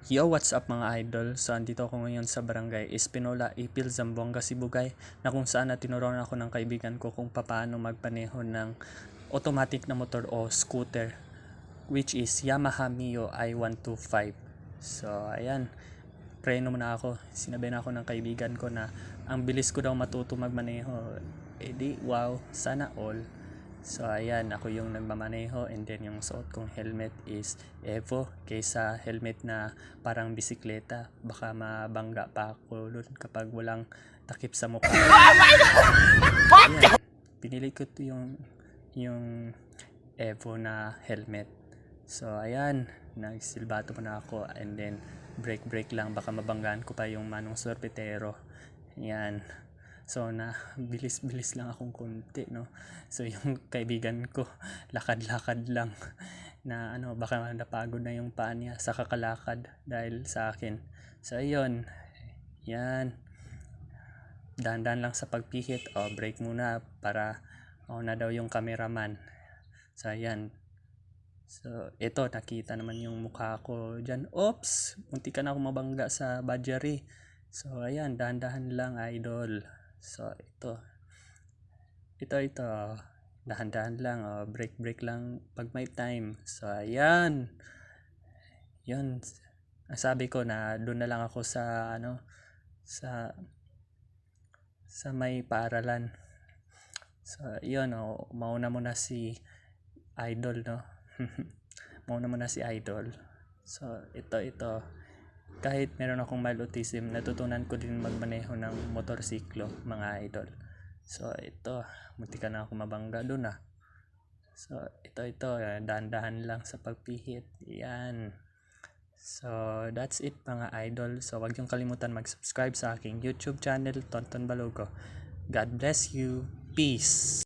Yo, what's up mga idol? So, andito ako ngayon sa barangay Espinola, Ipil, Zamboanga, Sibugay na kung saan tinuruan ako ng kaibigan ko kung paano magpaneho ng automatic na motor o scooter which is Yamaha Mio i125. So, ayan. Preno muna ako. Sinabi na ako ng kaibigan ko na ang bilis ko daw matuto magmaneho. Eh di, wow, sana all. So ayan, ako yung nagmamaneho and then yung suot kong helmet is Evo kaysa helmet na parang bisikleta. Baka mabangga pa ako dun kapag walang takip sa mukha. Ayan, pinili ko to yung Evo na helmet. So ayan, nagsilbato muna ako and then break lang baka mabanggaan ko pa yung manong sorbetero. Ayan. So na bilis lang akong konti, no. So yung kaibigan ko lakad-lakad lang na baka napagod na yung paa niya sa kakalakad dahil sa akin. So ayun. Yan. Dahan-dahan lang sa pagpihit. Break muna para na daw yung cameraman. So ayan. So ito nakita naman yung mukha ko diyan. Oops, munti ka na akong mabangga sa badgery. So ayan, dahan-dahan lang idol. So ito dahan-dahan lang, break lang pag may time. So ayan, yun, sabi ko na doon na lang ako sa sa may paaralan. So yun, mauna muna si idol, no. Mauna muna si idol. So ito kahit meron akong mild autism, natutunan ko din magmaneho ng motorsiklo mga idol. So ito, munti ka na ako mabangga doon ah. So ito dahan-dahan lang sa pagpihit. Yan. So that's it mga idol. So wag yung kalimutan mag-subscribe sa aking YouTube channel, Tonton Balogo. God bless you. Peace.